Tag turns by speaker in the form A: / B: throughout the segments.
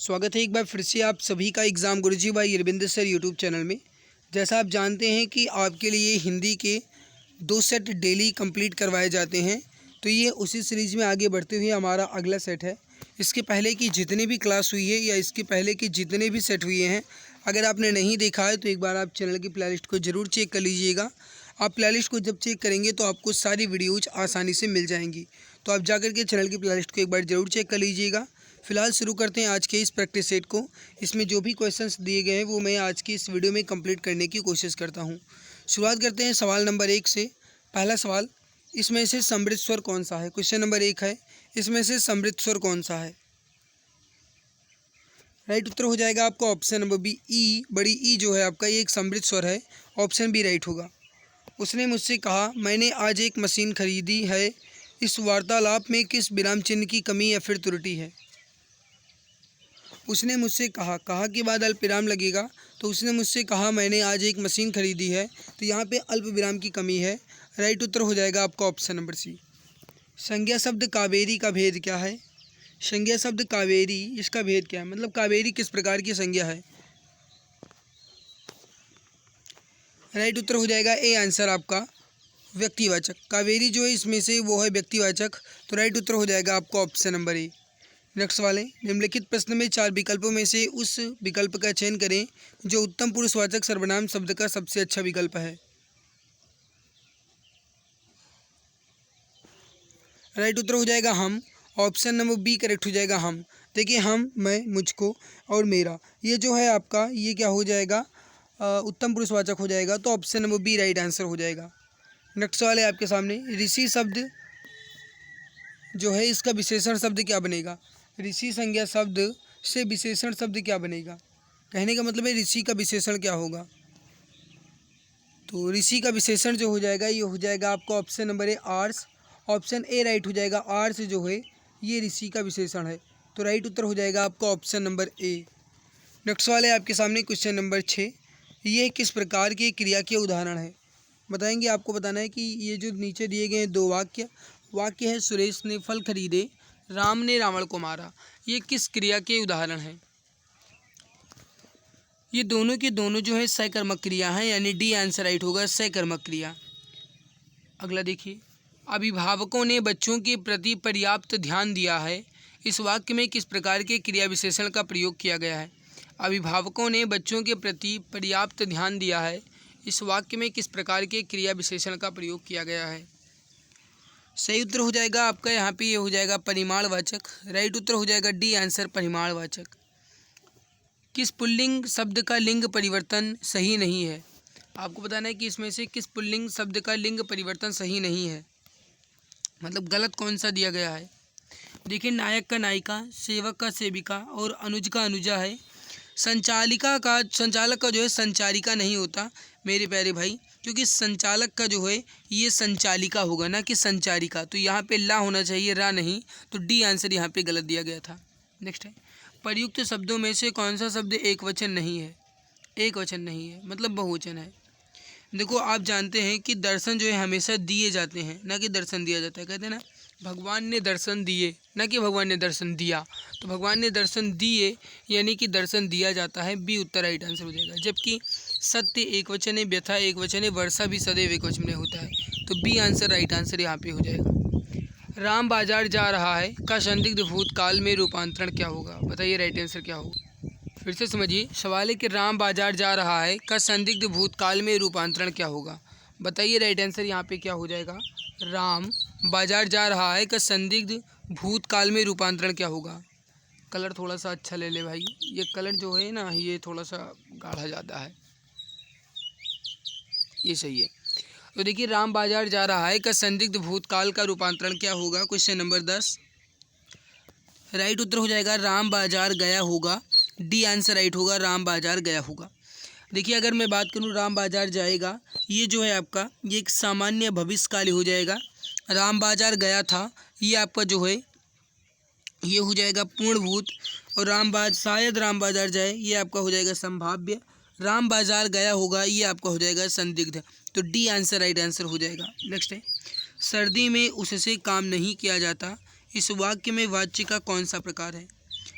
A: स्वागत है एक बार फिर से आप सभी का एग्ज़ाम गुरुजी भाई अरविंद सर यूट्यूब चैनल में। जैसा आप जानते हैं कि आपके लिए हिंदी के 2 सेट डेली कंप्लीट करवाए जाते हैं, तो ये उसी सीरीज़ में आगे बढ़ते हुए हमारा अगला सेट है। इसके पहले की जितनी भी क्लास हुई है या इसके पहले के जितने भी सेट हुए हैं, अगर आपने नहीं देखा है तो एक बार आप चैनल की प्लेलिस्ट को ज़रूर चेक कर लीजिएगा। आप प्लेलिस्ट को जब चेक करेंगे तो आपको सारी वीडियोज़ आसानी से मिल जाएंगी, तो आप जाकर के चैनल की प्लेलिस्ट को एक बार ज़रूर चेक कर लीजिएगा। फिलहाल शुरू करते हैं आज के इस प्रैक्टिस सेट को। इसमें जो भी क्वेश्चंस दिए गए हैं वो मैं आज की इस वीडियो में कंप्लीट करने की कोशिश करता हूं। शुरुआत करते हैं सवाल नंबर 1 से। पहला सवाल, इसमें से समृद्ध स्वर कौन सा है? क्वेश्चन नंबर 1 है, इसमें से समृद्ध स्वर कौन सा है? राइट उत्तर हो जाएगा आपका ऑप्शन नंबर बी, ई। बड़ी ई जो है आपका, ये एक समृद्ध स्वर है। ऑप्शन बी राइट होगा। उसने मुझसे कहा, मैंने आज एक मशीन खरीदी है। इस वार्तालाप में किस विराम चिन्ह की कमी या फिर त्रुटि है? उसने मुझसे कहा, कहा के बाद अल्प विराम लगेगा, तो उसने मुझसे कहा मैंने आज एक मशीन खरीदी है, तो यहाँ पे अल्प विराम की कमी है। राइट उत्तर हो जाएगा आपका ऑप्शन नंबर सी। संज्ञा शब्द कावेरी का भेद क्या है? संज्ञा शब्द कावेरी, इसका भेद क्या है? मतलब कावेरी किस प्रकार की संज्ञा है? राइट उत्तर हो जाएगा ए आंसर आपका व्यक्तिवाचक। कावेरी जो है इसमें से वो है व्यक्तिवाचक, तो राइट उत्तर हो जाएगा आपका ऑप्शन नंबर ए। नेक्स्ट वाले, निम्नलिखित प्रश्न में 4 विकल्पों में से उस विकल्प का चयन करें जो उत्तम पुरुषवाचक सर्वनाम शब्द का सबसे अच्छा विकल्प है। राइट उत्तर हो जाएगा हम। ऑप्शन नंबर बी करेक्ट हो जाएगा हम। देखिए, हम, मैं, मुझको और मेरा, ये जो है आपका, ये क्या हो जाएगा? उत्तम पुरुषवाचक हो जाएगा, तो option number B right answer हो जाएगा। नेक्स्ट वाले आपके सामने, ऋषि शब्द जो है इसका विशेषण शब्द क्या बनेगा? ऋषि संज्ञा शब्द से विशेषण शब्द क्या बनेगा? कहने का मतलब है ऋषि का विशेषण क्या होगा? तो ऋषि का विशेषण जो हो जाएगा ये हो जाएगा आपका ऑप्शन नंबर ए आर्स। ऑप्शन ए राइट हो जाएगा। आर्स जो है ये ऋषि का विशेषण है, तो राइट उत्तर हो जाएगा आपका ऑप्शन नंबर ए। नेक्स्ट वाले आपके सामने क्वेश्चन नंबर 6, ये किस प्रकार की क्रिया के उदाहरण है? बताएंगे, आपको बताना है कि ये जो नीचे दिए गए हैं 2 वाक्य है, सुरेश ने फल खरीदे, राम ने रावण को मारा, ये किस क्रिया के उदाहरण हैं? ये दोनों के दोनों जो है सकर्मक क्रिया हैं, यानी डी आंसर राइट होगा, सकर्मक क्रिया। अगला देखिए, अभिभावकों ने बच्चों के प्रति पर्याप्त ध्यान दिया है, इस वाक्य में किस प्रकार के क्रिया विशेषण का प्रयोग किया गया है? अभिभावकों ने बच्चों के प्रति पर्याप्त ध्यान दिया है, इस वाक्य में किस प्रकार के क्रिया विशेषण का प्रयोग किया गया है? सही उत्तर हो जाएगा आपका यहाँ पे, ये हो जाएगा परिमाणवाचक। राइट उत्तर हो जाएगा डी आंसर परिमाणवाचक। किस पुल्लिंग शब्द का लिंग परिवर्तन सही नहीं है? आपको बताना है कि इसमें से किस पुल्लिंग शब्द का लिंग परिवर्तन सही नहीं है, मतलब गलत कौन सा दिया गया है। देखिए, नायक का नायिका, सेवक का सेविका और अनुज का अनुजा है। संचालक का जो है संचारिका नहीं होता मेरे प्यारे भाई, क्योंकि संचालक का जो है ये संचालिका होगा ना कि संचारिका, तो यहाँ पे ला होना चाहिए, रा नहीं, तो डी आंसर यहाँ पे गलत दिया गया था। नेक्स्ट है, प्रयुक्त शब्दों में से कौन सा शब्द एक वचन नहीं है? एक वचन नहीं है, मतलब बहुवचन है। देखो, आप जानते हैं कि दर्शन जो है हमेशा दिए जाते हैं, ना कि दर्शन दिया जाता है। कहते हैं ना, भगवान ने दर्शन दिए, ना कि भगवान ने दर्शन दिया। तो भगवान ने दर्शन दिए यानी कि दर्शन दिया जाता है, बी उत्तर राइट आंसर हो जाएगा। जबकि सत्य एक वचन है, व्यथा एक वचन है, वर्षा भी सदैव एक वचन में होता है, तो बी आंसर राइट आंसर यहाँ पे हो जाएगा। राम बाजार जा रहा है का संदिग्ध भूतकाल में रूपांतरण क्या होगा? बताइए राइट आंसर क्या होगा? फिर से समझिए, सवाल है कि राम बाजार जा रहा है का संदिग्ध भूतकाल में रूपांतरण क्या होगा? बताइए राइट आंसर यहाँ पे क्या हो जाएगा? राम बाजार जा रहा है का संदिग्ध भूतकाल में रूपांतरण क्या होगा? कलर थोड़ा सा अच्छा ले ले भाई, ये कलर जो है ना ये थोड़ा सा गाढ़ा ज़्यादा है, ये सही है। तो देखिए, राम बाजार जा रहा है का संदिग्ध भूतकाल का रूपांतरण क्या होगा? क्वेश्चन नंबर 10 राइट उत्तर हो जाएगा राम बाजार गया होगा, डी आंसर राइट होगा, राम बाजार गया होगा। देखिए, अगर मैं बात करूँ राम बाजार जाएगा, ये जो है आपका ये एक सामान्य भविष्यकाल हो जाएगा। राम बाजार गया था, ये आपका जो है ये हो जाएगा पूर्णभूत, और शायद राम बाजार जाए, ये आपका हो जाएगा संभाव्य। राम बाजार गया होगा, ये आपका हो जाएगा संदिग्ध, तो डी आंसर राइट आंसर हो जाएगा। नेक्स्ट है, सर्दी में उससे काम नहीं किया जाता, इस वाक्य में वाच्य का कौन सा प्रकार है?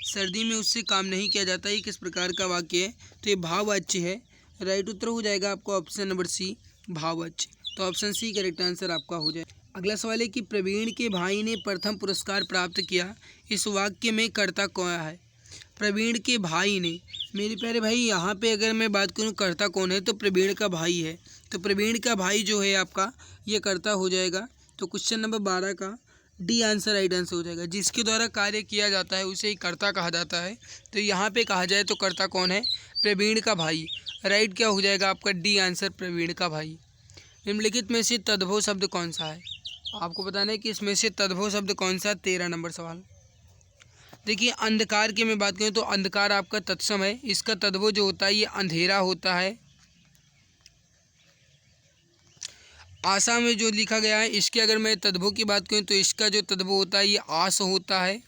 A: सर्दी में उससे काम नहीं किया जाता। ये किस प्रकार का वाक्य है? तो ये भाववाच्य है। राइट उत्तर हो जाएगा आपका ऑप्शन नंबर सी, भाववाच्य। तो ऑप्शन सी करेक्ट आंसर आपका हो जाए। अगला सवाल है कि प्रवीण के भाई ने प्रथम पुरस्कार प्राप्त किया, इस वाक्य में कर्ता कौन है? प्रवीण के भाई ने, मेरे प्यारे भाई यहाँ पे अगर मैं बात करूँ कर्ता कौन है तो प्रवीण का भाई है। तो प्रवीण का भाई जो है आपका ये कर्ता हो जाएगा। तो क्वेश्चन नंबर 12 का डी आंसर राइट आंसर हो जाएगा। जिसके द्वारा कार्य किया जाता है उसे ही कर्ता कहा जाता है। तो यहाँ पे कहा जाए तो कर्ता कौन है? प्रवीण का भाई। राइट क्या हो जाएगा आपका? डी आंसर, प्रवीण का भाई। निम्नलिखित में से तद्भव शब्द कौन सा है? आपको बताना है कि इसमें से तद्भव शब्द कौन सा? 13 नंबर सवाल। देखिए अंधकार की मैं बात करूँ तो अंधकार आपका तत्सम है। इसका तद्भव जो होता है ये अंधेरा होता है। आशा में जो लिखा गया है इसके अगर मैं तद्भव की बात करूँ तो इसका जो तद्भव होता है ये आस होता है।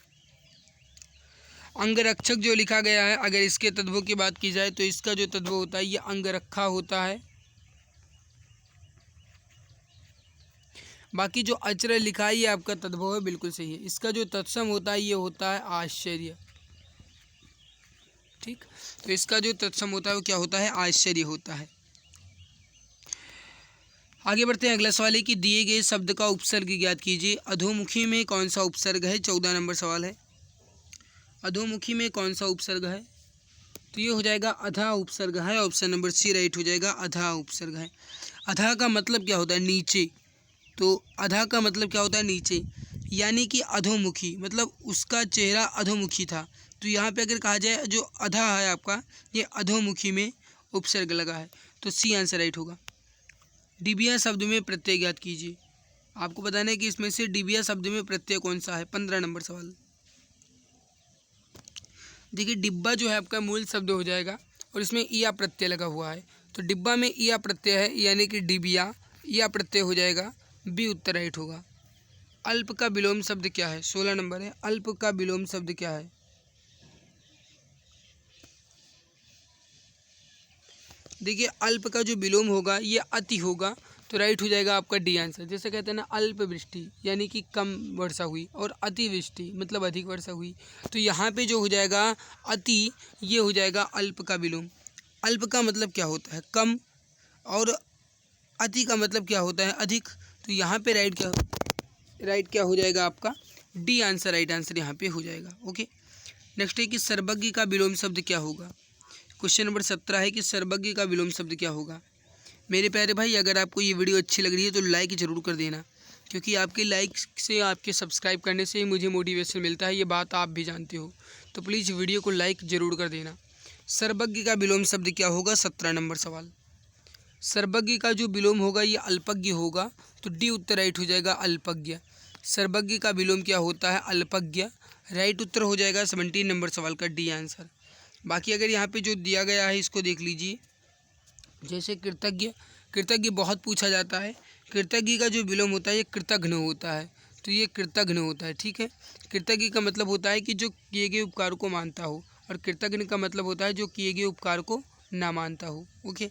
A: अंगरक्षक जो लिखा गया है अगर इसके तद्भव की बात की जाए तो इसका जो तद्भव होता है ये अंगरखा होता है। बाकी जो अचरज लिखा है ये आपका तद्भव है, बिल्कुल सही है। इसका जो तत्सम होता है ये होता है आश्चर्य। ठीक, तो इसका जो तत्सम होता है वो क्या होता है? आश्चर्य होता है। आगे बढ़ते हैं। अगला सवाल है कि दिए गए शब्द का उपसर्ग ज्ञात कीजिए। अधोमुखी में कौन सा उपसर्ग है? 14 नंबर सवाल है। अधोमुखी में कौन सा उपसर्ग है? तो ये हो जाएगा अधा उपसर्ग है। ऑप्शन नंबर सी राइट हो जाएगा, अधा उपसर्ग है। अधा का मतलब क्या होता है? नीचे। तो अधा का मतलब क्या होता है? नीचे, यानी कि अधोमुखी, मतलब उसका चेहरा अधोमुखी था। तो यहाँ पे अगर कहा जाए जो अधा है आपका ये अधोमुखी में उपसर्ग लगा है। तो सी आंसर राइट होगा। डिबिया शब्द में प्रत्यय ज्ञात कीजिए। आपको बताना है कि इसमें से डिबिया शब्द में प्रत्यय कौन सा है? 15 नंबर सवाल। देखिए डिब्बा जो है आपका मूल शब्द हो जाएगा और इसमें इया प्रत्यय लगा हुआ है। तो डिब्बा में इया प्रत्यय है यानी कि डिबिया, इया प्रत्यय हो जाएगा। बी उत्तर राइट होगा। अल्प का विलोम शब्द क्या है? 16 नंबर है। अल्प का विलोम शब्द क्या है? देखिए अल्प का जो विलोम होगा ये अति होगा। तो राइट हो जाएगा आपका डी आंसर। जैसे कहते हैं ना अल्प वृष्टि यानी कि कम वर्षा हुई और अतिवृष्टि मतलब अधिक वर्षा हुई। तो यहाँ पे जो हो जाएगा अति, ये हो जाएगा अल्प का विलोम। अल्प का मतलब क्या होता है? कम, और अति का मतलब क्या होता है? अधिक। तो यहाँ पे राइट क्या हो जाएगा आपका? डी आंसर राइट आंसर यहाँ पे हो जाएगा। ओके, नेक्स्ट है कि सर्वज्ञ का विलोम शब्द क्या होगा? क्वेश्चन नंबर 17 है कि सर्वज्ञ का विलोम शब्द क्या होगा? मेरे प्यारे भाई अगर आपको ये वीडियो अच्छी लग रही है तो लाइक ज़रूर कर देना, क्योंकि आपके लाइक से, आपके सब्सक्राइब करने से ही मुझे मोटिवेशन मिलता है। ये बात आप भी जानते हो, तो प्लीज़ वीडियो को लाइक ज़रूर कर देना। सर्वज्ञ का विलोम शब्द क्या होगा? 17 नंबर सवाल। सर्वज्ञ का जो विलोम होगा ये अल्पज्ञ होगा। तो डी उत्तर राइट हो जाएगा, अल्पज्ञ। सर्वज्ञ का विलोम क्या होता है? अल्पज्ञ। राइट उत्तर हो जाएगा 17 नंबर सवाल का डी आंसर। बाकी अगर यहाँ पे जो दिया गया है इसको देख लीजिए। जैसे कृतज्ञ, कृतज्ञ बहुत पूछा जाता है। कृतज्ञ का जो विलोम होता है ये कृतघ्न होता है। तो ये कृतघ्न होता है। ठीक है, कृतज्ञ का मतलब होता है कि जो किए गए उपकार को मानता हो, और कृतघ्न का मतलब होता है जो किए गए उपकार को ना मानता हो। ओके,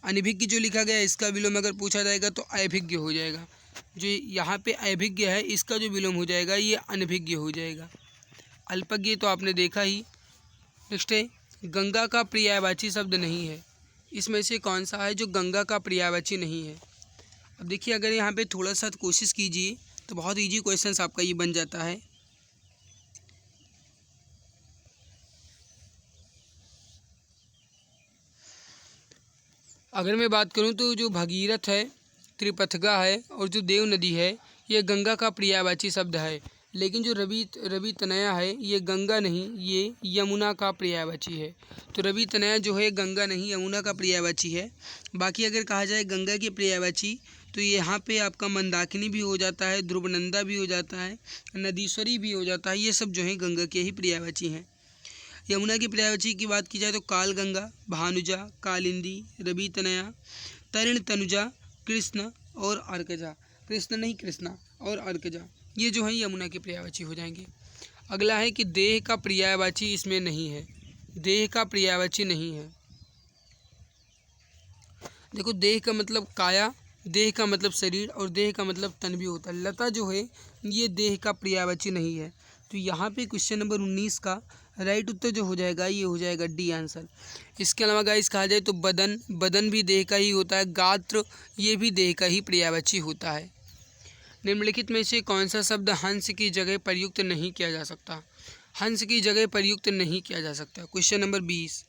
A: अनभिज्ञ जो लिखा गया है इसका विलोम अगर पूछा जाएगा तो अभिज्ञ हो जाएगा। जो यहाँ पे अभिज्ञ है इसका जो विलोम हो जाएगा ये अनभिज्ञ हो जाएगा। अल्पज्ञ तो आपने देखा ही। नेक्स्ट है गंगा का पर्यायवाची शब्द नहीं है। इसमें से कौन सा है जो गंगा का पर्यायवाची नहीं है? अब देखिए अगर यहाँ पे थोड़ा सा कोशिश कीजिए तो बहुत इजी क्वेश्चन आपका ये बन जाता है। अगर मैं बात करूँ तो जो भगीरथ है, त्रिपथगा है और जो देव नदी है ये गंगा का पर्यायवाची शब्द है। लेकिन जो रवि तनया है ये गंगा नहीं, ये यमुना का पर्यायवाची है। तो रवि तनया जो है गंगा नहीं यमुना का पर्यायवाची है। बाकी अगर कहा जाए गंगा के पर्यायवाची तो यहाँ पे आपका मंदाकिनी भी हो जाता है, ध्रुवनंदा भी हो जाता है, नदीश्वरी भी हो जाता है। ये सब जो है गंगा के ही पर्यायवाची हैं। यमुना की पर्यायवाची की बात की जाए तो कालगंगा, भानुजा, कालिंदी, रवि तनया, तरण तनुजा, कृष्ण और अर्कजा। कृष्ण नहीं कृष्णा और अर्कजा, ये जो है यमुना के पर्यायवाची हो जाएंगे। अगला है कि देह का पर्यायवाची इसमें नहीं है। देह का पर्यायवाची नहीं है। देखो देह का मतलब काया, देह का मतलब शरीर और देह का मतलब तन भी होता है। लता जो है ये देह का पर्यायवाची नहीं है। तो यहाँ पे क्वेश्चन नंबर 19 का राइट उत्तर जो हो जाएगा ये हो जाएगा डी आंसर। इसके अलावा गाइस कहा जाए तो बदन, बदन भी देह का ही होता है। गात्र ये भी देह का ही पर्यायवाची होता है। निम्नलिखित में से कौन सा शब्द हंस की जगह प्रयुक्त नहीं किया जा सकता? हंस की जगह प्रयुक्त नहीं किया जा सकता। Question number 20।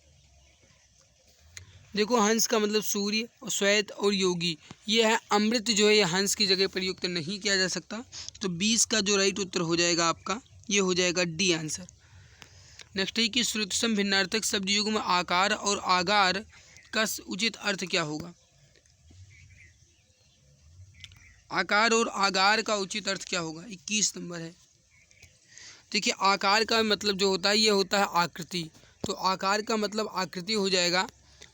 A: देखो हंस का मतलब सूर्य और श्वेत और योगी, ये है। अमृत जो है ये हंस की जगह प्रयुक्त नहीं किया जा सकता। तो 20 का जो राइट उत्तर हो जाएगा आपका ये हो जाएगा डी आंसर। नेक्स्ट है कि श्रुतसम भिन्नार्थक शब्द युग्म आकार और आगार का उचित अर्थ क्या होगा? आकार और आगार का उचित अर्थ क्या होगा? 21 नंबर है। देखिए आकार का मतलब जो होता है ये होता है आकृति, तो आकार का मतलब आकृति हो जाएगा।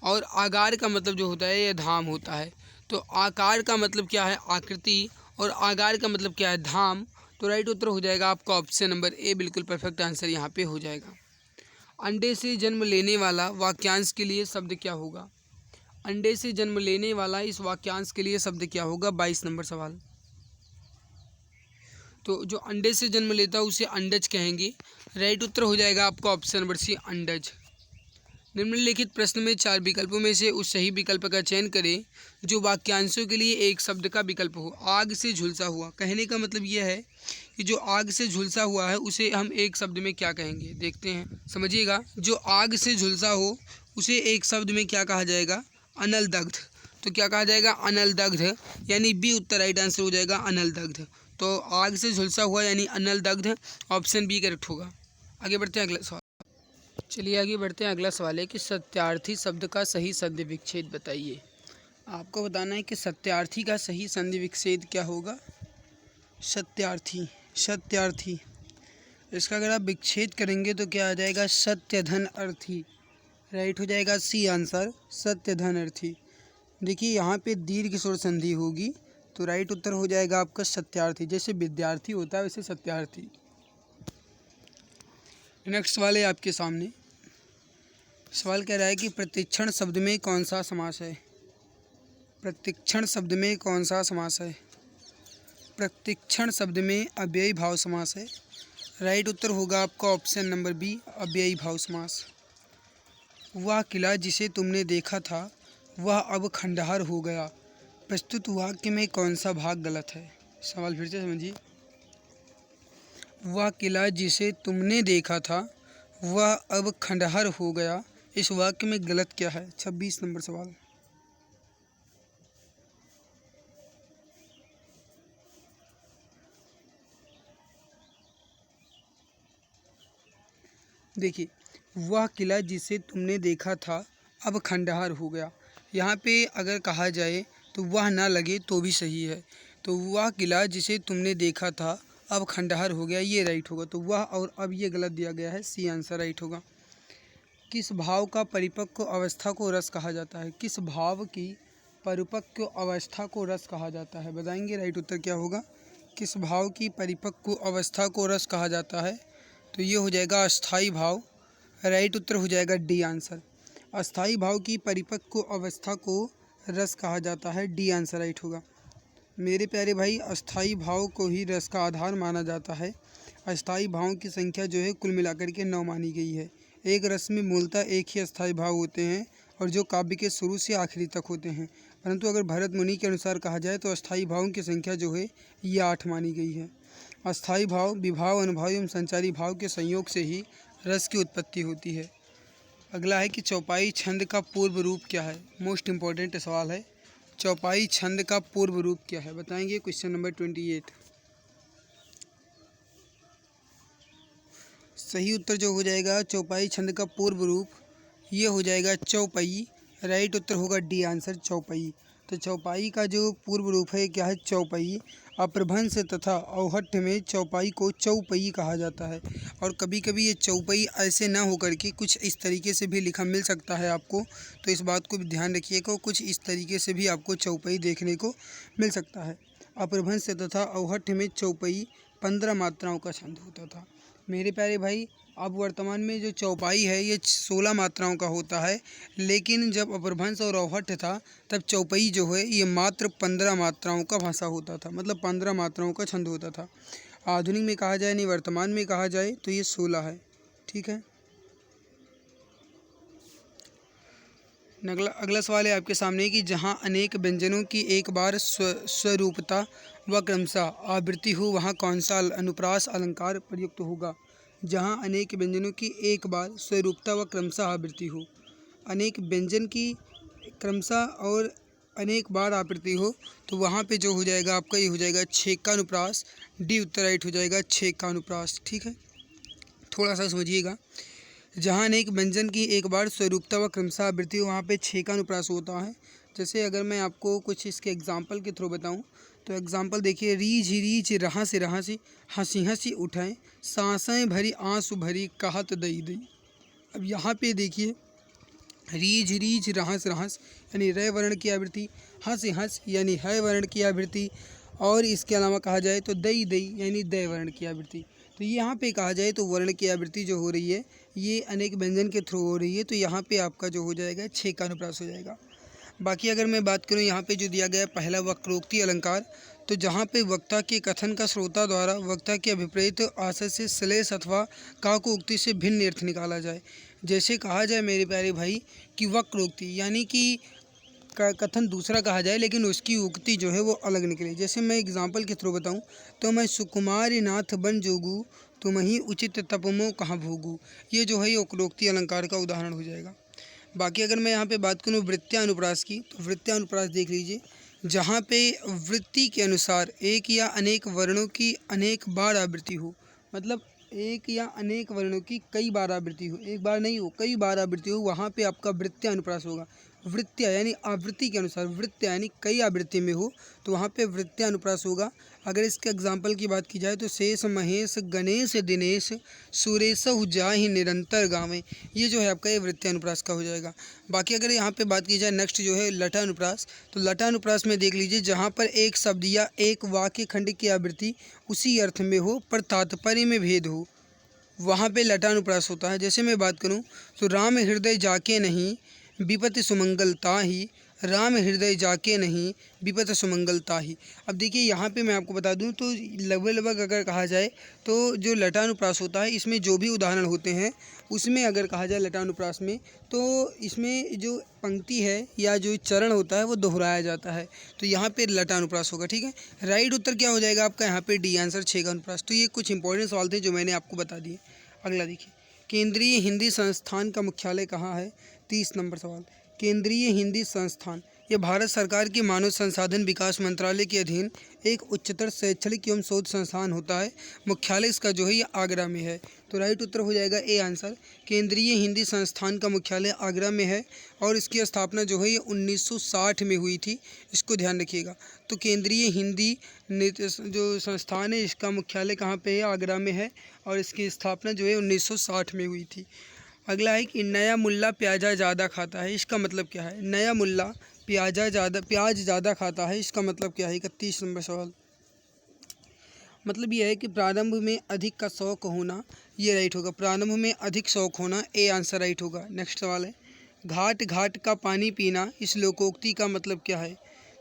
A: और आगार का मतलब जो होता है ये धाम होता है। तो आकार का मतलब क्या है? आकृति। और आगार का मतलब क्या है? धाम। तो राइट उत्तर हो जाएगा आपका ऑप्शन नंबर ए, बिल्कुल परफेक्ट आंसर यहाँ पे हो जाएगा। अंडे से जन्म लेने वाला वाक्यांश के लिए शब्द क्या होगा? अंडे से जन्म लेने वाला इस वाक्यांश के लिए शब्द क्या होगा? 22 नंबर सवाल। तो जो अंडे से जन्म लेता है उसे अंडज कहेंगे। राइट उत्तर हो जाएगा आपका ऑप्शन नंबर सी, अंडज। निम्नलिखित प्रश्न में 4 विकल्पों में से उस सही विकल्प का चयन करें जो वाक्यांशों के लिए एक शब्द का विकल्प हो। आग से झुलसा हुआ, कहने का मतलब यह है कि जो आग से झुलसा हुआ है उसे हम एक शब्द में क्या कहेंगे? देखते हैं, समझिएगा। जो आग से झुलसा हो उसे एक शब्द में क्या कहा जाएगा? अनलदग्ध। तो क्या कहा जाएगा? अनलदग्ध, यानी बी उत्तर राइट आंसर हो जाएगा, अनलदग्ध। तो आग से झुलसा हुआ यानी अनलदग्ध, ऑप्शन बी करेक्ट होगा। आगे बढ़ते हैं अगला सवाल। चलिए आगे बढ़ते हैं। अगला सवाल है कि सत्यार्थी शब्द का सही संधि विच्छेद बताइए। आपको बताना है कि सत्यार्थी का सही संधि विच्छेद क्या होगा? सत्यार्थी, सत्यार्थी, इसका अगर आप विच्छेद करेंगे तो क्या आ जाएगा? सत्य धन अर्थी। राइट हो जाएगा सी आंसर, सत्य धन अर्थी। देखिए यहाँ पे दीर्घ स्वर संधि होगी, तो राइट उत्तर हो जाएगा आपका सत्यार्थी। जैसे विद्यार्थी होता है वैसे सत्यार्थी। नेक्स्ट सवाल है आपके सामने। सवाल कह रहा है कि प्रतिक्षण शब्द में कौन सा समास है? प्रतिक्षण शब्द में कौन सा समास है? प्रतिक्षण शब्द में अव्ययी भाव समास है। राइट उत्तर होगा आपका ऑप्शन नंबर बी, अव्ययी भाव समास। वह किला जिसे तुमने देखा था वह अब खंडहर हो गया, प्रस्तुत वाक्य में कौन सा भाग गलत है? सवाल फिर से समझिए। वह किला जिसे तुमने देखा था वह अब खंडहर हो गया, इस वाक्य में गलत क्या है? 26 नंबर सवाल। देखिए वह किला जिसे तुमने देखा था अब खंडहर हो गया, यहाँ पे अगर कहा जाए तो वह ना लगे तो भी सही है। तो वह किला जिसे तुमने देखा था अब खंडहर हो गया, ये राइट होगा। तो वह और अब ये गलत दिया गया है, सी आंसर राइट होगा। किस भाव का परिपक्व अवस्था को रस कहा जाता है? किस भाव की परिपक्व अवस्था को रस कहा जाता है? बताएंगे। राइट उत्तर क्या होगा? किस भाव की परिपक्व अवस्था को रस कहा जाता है? तो ये हो जाएगा अस्थाई भाव। राइट उत्तर हो जाएगा डी आंसर। अस्थाई भाव की परिपक्व अवस्था को रस कहा जाता है, डी आंसर राइट होगा। मेरे प्यारे भाई, अस्थाई भाव को ही रस का आधार माना जाता है। अस्थाई भावों की संख्या जो है कुल मिलाकर के 9 मानी गई है। एक रस में मूलतः एक ही अस्थाई भाव होते हैं और जो काव्य के शुरू से आखिरी तक होते हैं, परंतु अगर भरत मुनि के अनुसार कहा जाए तो अस्थाई भावों की संख्या जो है ये 8 मानी गई है। अस्थाई भाव, विभाव, अनुभाव एवं संचारी भाव के संयोग से ही रस की उत्पत्ति होती है। अगला है कि चौपाई छंद का पूर्व रूप क्या है? मोस्ट इम्पॉर्टेंट सवाल है। चौपाई छंद का पूर्व रूप क्या है? बताएंगे। Question number 28। सही उत्तर जो हो जाएगा चौपाई छंद का पूर्व रूप ये हो जाएगा चौपई। राइट उत्तर होगा डी आंसर, चौपई। तो चौपाई का जो पूर्व रूप है क्या है? चौपई। अप्रभंश तथा औहट्य में चौपाई को चौपई कहा जाता है। और कभी कभी ये चौपई ऐसे ना होकर के कुछ इस तरीके से भी लिखा मिल सकता है आपको, तो इस बात को भी ध्यान रखिएगा। कुछ इस तरीके से भी आपको चौपई देखने को मिल सकता है। अप्रभंश तथा औहट्य में चौपई 15 मात्राओं का छंद होता था। मेरे प्यारे भाई, अब वर्तमान में जो चौपाई है ये 16 मात्राओं का होता है, लेकिन जब अप्रभंश और औहट्य था तब चौपाई जो है ये मात्र 15 मात्राओं का भाषा होता था, मतलब 15 मात्राओं का छंद होता था। आधुनिक में कहा जाए नहीं वर्तमान में कहा जाए तो ये 16 है। ठीक है। अगला अगला सवाल है आपके सामने कि जहाँ अनेक व्यंजनों की एक बार स्वरूपता व क्रमशः आवृत्ति हो वहाँ कौन सा अनुप्रास अलंकार प्रयुक्त होगा। जहाँ अनेक व्यंजनों की एक बार स्वरूपता व क्रमशः आवृत्ति हो, अनेक व्यंजन की क्रमशः और अनेक बार आवृत्ति हो, तो वहाँ पे जो हो जाएगा आपका ये हो जाएगा छेक का अनुप्रास। डी उत्तर राइट हो जाएगा, छेक का अनुप्रास। ठीक है, थोड़ा सा समझिएगा। जहाँ अनेक व्यंजन की एक बार स्वरूपता व क्रमशः आवृत्ति हो वहाँ पे छेक का अनुप्रास होता है। जैसे अगर मैं आपको कुछ इसके एग्जाम्पल के थ्रू बताऊँ तो एग्जाम्पल देखिए, रीझ रीझ रहाँ से हंसी हंसी उठाएं, सांसें भरी आंसू भरी कहत दई दई। अब यहाँ पे देखिए, रीझ रीझ रहस रहस यानी रे वर्ण की आवृत्ति, हंस हंस यानी है वर्ण की आवृत्ति, और इसके अलावा कहा जाए तो दई दई यानी दय वर्ण की आवृत्ति। तो यहाँ पे कहा जाए तो वर्ण की आवृत्ति जो हो रही है ये अनेक व्यंजन के थ्रू हो रही है, तो यहाँ पे आपका जो हो जाएगा छेक का अनुप्रास हो जाएगा। बाकी अगर मैं बात करूँ यहाँ पे जो दिया गया पहला वक्रोक्ति अलंकार, तो जहाँ पे वक्ता के कथन का श्रोता द्वारा वक्ता के अभिप्रेत आशय से श्लेष अथवा काकोक्ति से भिन्न अर्थ निकाला जाए। जैसे कहा जाए मेरे प्यारे भाई कि वक्रोक्ति यानी कि कथन दूसरा कहा जाए लेकिन उसकी उक्ति जो है वो अलग निकले। जैसे मैं एग्जाम्पल के थ्रू बताऊँ तो मैं सुकुमारी नाथ बन जोगू, तुम ही उचित तपमो कहाँ भोगू। ये जो है ये वक्रोक्ति अलंकार का उदाहरण हो जाएगा। बाकी अगर मैं यहाँ पे बात करूँ वृत्त्यानुप्रास की, तो वृत्त्यानुप्रास देख लीजिए, जहाँ पे वृत्ति के अनुसार एक या अनेक वर्णों की अनेक बार आवृत्ति हो, मतलब एक या अनेक वर्णों की कई बार आवृत्ति हो, एक बार नहीं हो कई बार आवृत्ति हो, वहाँ पे आपका वृत्त्यानुप्रास होगा। वृत्त्या यानी आवृत्ति के अनुसार, वृत्त्या यानी कई आवृत्ति में हो तो वहाँ पे वृत्त्यानुप्रास होगा। अगर इसके एग्जाम्पल की बात की जाए तो शेष महेश गणेश दिनेश सुरेशहु जाहि निरंतर गावें, ये जो है आपका ये वृत्त्यानुप्रास का हो जाएगा। बाकी अगर यहाँ पे बात की जाए नेक्स्ट जो है लटानुप्रास, तो लटानुप्रास में देख लीजिए, जहाँ पर एक शब्द या एक वाक्य खंड की आवृत्ति उसी अर्थ में हो पर तात्पर्य में भेद हो, वहाँ पे लटानुप्रास होता है। जैसे मैं बात करूँ तो राम हृदय जाके नहीं विपत सुमंगलता ही, राम हृदय जाके नहीं विपत सुमंगलता ही। अब देखिए यहाँ पे मैं आपको बता दूँ तो लगभग अगर कहा जाए तो जो लटानुप्रास होता है इसमें जो भी उदाहरण होते हैं उसमें अगर कहा जाए लटानुप्रास में, तो इसमें जो पंक्ति है या जो चरण होता है वो दोहराया जाता है, तो यहाँ पे लटानुप्रास होगा। ठीक है, राइट उत्तर क्या हो जाएगा आपका यहाँ पे डी आंसर, छेक अनुप्रास। तो ये कुछ इंपॉर्टेंट सवाल थे जो मैंने आपको बता दिए। अगला देखिए, केंद्रीय हिंदी संस्थान का मुख्यालय कहाँ है। 30 नंबर सवाल, केंद्रीय हिंदी संस्थान यह भारत सरकार के मानव संसाधन विकास मंत्रालय के अधीन एक उच्चतर शैक्षणिक एवं शोध संस्थान होता है। मुख्यालय इसका जो है ये आगरा में है, तो राइट उत्तर हो जाएगा ए आंसर। केंद्रीय हिंदी संस्थान का मुख्यालय आगरा में है और इसकी स्थापना जो है ये 1960 में हुई थी, इसको ध्यान रखिएगा। तो केंद्रीय हिंदी जो संस्थान है इसका मुख्यालय कहाँ पे है, आगरा में है, और इसकी स्थापना जो है 1960 में हुई थी। अगला है कि नया मुल्ला प्याजा ज़्यादा खाता है, इसका मतलब क्या है। नया मुल्ला प्याज ज़्यादा खाता है, इसका मतलब क्या है। 31 नंबर सवाल, मतलब यह है कि प्रारंभ में अधिक का शौक होना, ये राइट होगा। प्रारंभ में अधिक शौक होना, ए आंसर राइट होगा। नेक्स्ट सवाल है, घाट घाट का पानी पीना, इस लोकोक्ति का मतलब क्या है।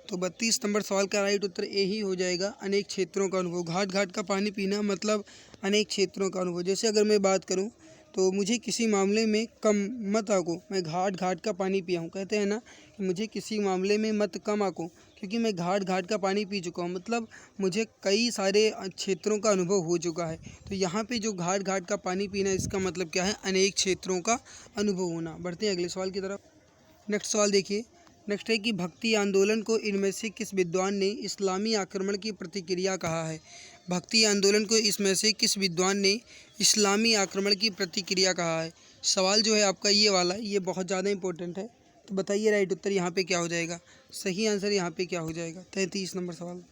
A: तो 32 नंबर सवाल का राइट उत्तर ए ही हो जाएगा, अनेक क्षेत्रों का अनुभव। घाट घाट का पानी पीना मतलब अनेक क्षेत्रों का अनुभव। जैसे अगर मैं बात करूं तो मुझे किसी मामले में कम मत आको, मैं घाट घाट का पानी पिया हूँ। कहते हैं ना कि मुझे किसी मामले में मत कम आको, क्योंकि मैं घाट घाट का पानी पी चुका हूँ, मतलब मुझे कई सारे क्षेत्रों का अनुभव हो चुका है। तो यहाँ पे जो घाट घाट का पानी पीना, इसका मतलब क्या है, अनेक क्षेत्रों का अनुभव होना। बढ़ते हैं अगले सवाल की तरफ। नेक्स्ट सवाल देखिए, नेक्स्ट है कि भक्ति आंदोलन को इनमें से किस विद्वान ने इस्लामी आक्रमण की प्रतिक्रिया कहा है। भक्ति आंदोलन को इसमें से किस विद्वान ने इस्लामी आक्रमण की प्रतिक्रिया कहा है। सवाल जो है आपका ये वाला, ये बहुत ज़्यादा इंपॉर्टेंट है, तो बताइए राइट उत्तर यहाँ पे क्या हो जाएगा, सही आंसर यहाँ पे क्या हो जाएगा। 33 नंबर सवाल,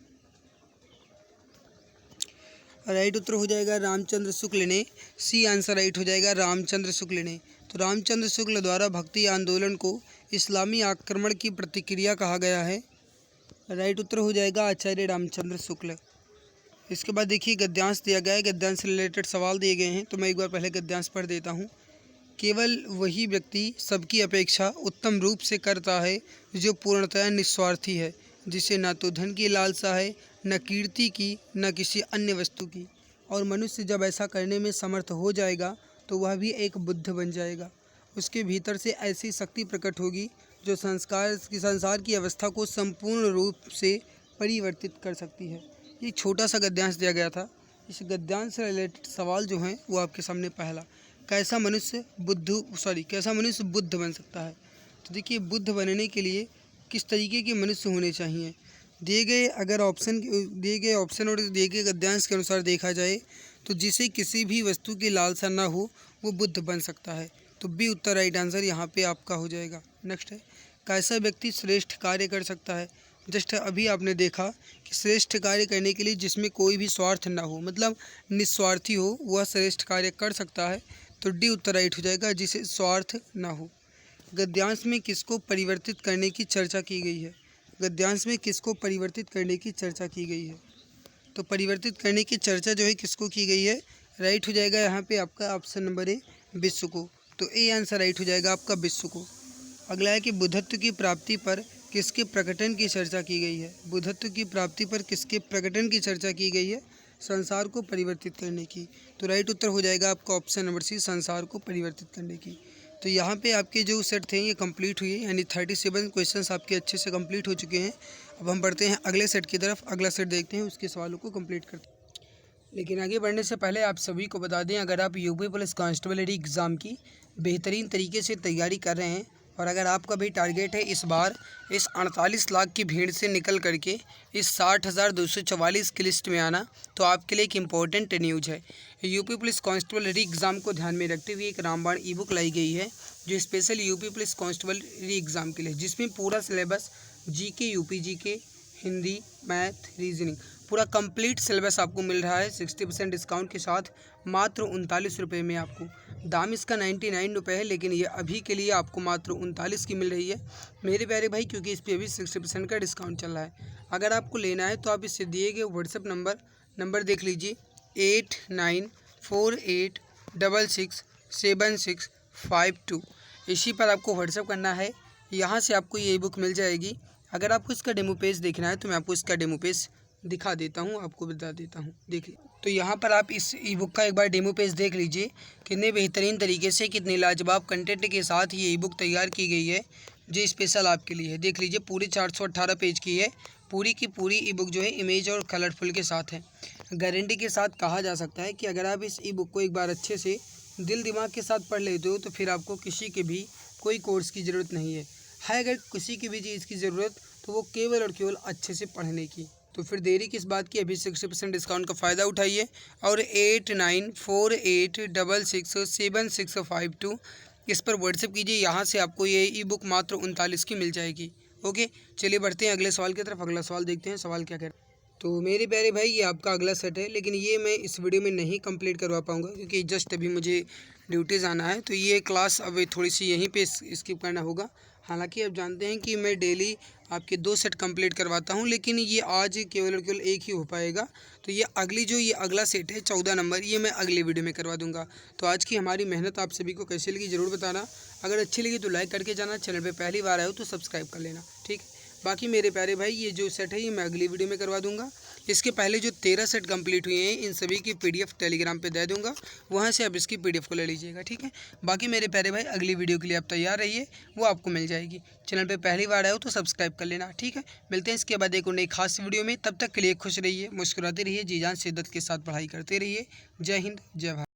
A: राइट उत्तर हो जाएगा रामचंद्र शुक्ल ने, सी आंसर राइट हो जाएगा रामचंद्र शुक्ल ने। तो रामचंद्र शुक्ल द्वारा भक्ति आंदोलन को इस्लामी आक्रमण की प्रतिक्रिया कहा गया है, राइट उत्तर हो जाएगा आचार्य रामचंद्र शुक्ल। इसके बाद देखिए गद्यांश दिया गया है, गद्यांश से रिलेटेड सवाल दिए गए हैं, तो मैं एक बार पहले गद्यांश पढ़ देता हूँ। केवल वही व्यक्ति सबकी अपेक्षा उत्तम रूप से करता है जो पूर्णतया निस्वार्थी है, जिसे न तो धन की लालसा है, न कीर्ति की, न किसी अन्य वस्तु की। और मनुष्य जब ऐसा करने में समर्थ हो जाएगा तो वह भी एक बुद्ध बन जाएगा। उसके भीतर से ऐसी शक्ति प्रकट होगी जो संसार की अवस्था को संपूर्ण रूप से परिवर्तित कर सकती है। ये छोटा सा गद्यांश दिया गया था। इस गद्यांश से रिलेटेड सवाल जो हैं वो आपके सामने पहला, कैसा मनुष्य बुद्ध बन सकता है। तो देखिए, बुद्ध बनने के लिए किस तरीके के मनुष्य होने चाहिए। दिए गए ऑप्शन और दिए गए गद्यांश के अनुसार देखा जाए तो जिसे किसी भी वस्तु की लालसा ना हो वो बुद्ध बन सकता है। तो बी उत्तर राइट आंसर यहाँ पे आपका हो जाएगा। नेक्स्ट है, कैसा व्यक्ति श्रेष्ठ कार्य कर सकता है। जस्ट अभी आपने देखा कि श्रेष्ठ कार्य करने के लिए जिसमें कोई भी स्वार्थ ना हो, मतलब निस्वार्थी हो, वह श्रेष्ठ कार्य कर सकता है। तो डी उत्तर राइट हो जाएगा, जिसे स्वार्थ ना हो। गद्यांश में किसको परिवर्तित करने की चर्चा की गई है। गद्यांश में किसको परिवर्तित करने की चर्चा की गई है। तो परिवर्तित करने की चर्चा जो है किसको की गई है, राइट हो जाएगा यहाँ पे आपका ऑप्शन नंबर ए, विश्व को। तो ए आंसर राइट हो जाएगा आपका, विश्व को। अगला है कि बुद्धत्व की प्राप्ति पर किसके प्रकटन की चर्चा की गई है। बुद्धत्व की प्राप्ति पर किसके प्रकटन की चर्चा की गई है, संसार को परिवर्तित करने की। तो राइट उत्तर हो जाएगा आपका ऑप्शन नंबर सी, संसार को परिवर्तित करने की। तो यहाँ पे आपके जो सेट थे ये कंप्लीट हुए, यानी 37 क्वेश्चंस आपके अच्छे से कंप्लीट हो चुके हैं। अब हम बढ़ते हैं अगले सेट की तरफ। अगला सेट देखते हैं, उसके सवालों को कंप्लीट करते हैं। लेकिन आगे बढ़ने से पहले आप सभी को बता दें, अगर आप यूपी पुलिस कांस्टेबलरी एग्ज़ाम की बेहतरीन तरीके से तैयारी कर रहे हैं और अगर आपका भी टारगेट है इस बार इस 48 लाख की भीड़ से निकल करके इस 60,244 की लिस्ट में आना, तो आपके लिए एक इम्पॉर्टेंट न्यूज़ है। यूपी पुलिस कांस्टेबलरी एग्ज़ाम को ध्यान में रखते हुए एक रामबाण ई बुक लाई गई है जो special UP police constabulary exam के लिए, जिसमें पूरा syllabus GK, UP GK, Hindi, math, reasoning, पूरा कंप्लीट सिलेबस आपको मिल रहा है 60% डिस्काउंट के साथ मात्र 39 रुपये में। आपको दाम इसका 99 रुपये है, लेकिन ये अभी के लिए आपको मात्र 39 की मिल रही है मेरे प्यारे भाई, क्योंकि इस पर अभी 60% का डिस्काउंट चल रहा है। अगर आपको लेना है तो आप इससे दिए गए व्हाट्सएप नंबर देख लीजिए 8948667652। इसी पर आपको व्हाट्सएप करना है। यहाँ से आपको ये बुक मिल जाएगी। अगर आपको इसका डेमो पेज देखना है तो मैं आपको इसका डेमो पेज दिखा देता हूँ, आपको बता देता हूँ। देखिए, तो यहाँ पर आप इस ई बुक का एक बार डेमो पेज देख लीजिए, कितने बेहतरीन तरीके से, कितने लाजवाब कंटेंट के साथ ये ई बुक तैयार की गई है जो स्पेशल आपके लिए है। देख लीजिए, पूरी 418 पेज की है। पूरी की पूरी ई बुक जो है इमेज और कलरफुल के साथ है। गारंटी के साथ कहा जा सकता है कि अगर आप इस ई बुक को एक बार अच्छे से दिल दिमाग के साथ पढ़ लेते हो तो फिर आपको किसी के भी कोई कोर्स की ज़रूरत नहीं है। अगर किसी की भी चीज़ की ज़रूरत तो वो केवल और केवल अच्छे से पढ़ने की। तो फिर देरी किस बात की, अभी 60% डिस्काउंट का फ़ायदा उठाइए और 8948667652 इस पर व्हाट्सएप कीजिए। यहाँ से आपको ये ई बुक मात्र 39 की मिल जाएगी। ओके, चलिए बढ़ते हैं अगले सवाल की तरफ। अगला सवाल देखते हैं, सवाल क्या कह रहा है। तो मेरे प्यारे भाई, ये आपका अगला सेट है, लेकिन ये मैं इस वीडियो में नहीं कंप्लीट करवा पाऊँगा क्योंकि जस्ट अभी मुझे ड्यूटीज़ आना है। तो ये क्लास अब थोड़ी सी यहीं पे स्किप करना होगा। हालांकि आप जानते हैं कि मैं डेली आपके 2 सेट कंप्लीट करवाता हूं, लेकिन ये आज केवल और केवल एक ही हो पाएगा। तो ये अगला सेट है 14 नंबर, ये मैं अगले वीडियो में करवा दूंगा। तो आज की हमारी मेहनत आप सभी को कैसी लगी ज़रूर बताना। अगर अच्छी लगी तो लाइक करके जाना, चैनल पर पहली बार आए हो तो सब्सक्राइब कर लेना, ठीक है। बाकी मेरे प्यारे भाई, ये जो सेट है ये मैं अगली वीडियो में करवा दूंगा। इसके पहले जो 13 सेट कंप्लीट हुए हैं इन सभी की PDF टेलीग्राम पे दे दूंगा, वहाँ से आप इसकी PDF को ले लीजिएगा, ठीक है। बाकी मेरे प्यारे भाई, अगली वीडियो के लिए आप तैयार रहिए, वो आपको मिल जाएगी। चैनल पे पहली बार आए हो तो सब्सक्राइब कर लेना, ठीक है। मिलते हैं इसके बाद एक और नई खास वीडियो में। तब तक के लिए खुश रहिए, मुस्कुराते रहिए, जी जान शिद्दत के साथ पढ़ाई करते रहिए। जय हिंद, जय भारत।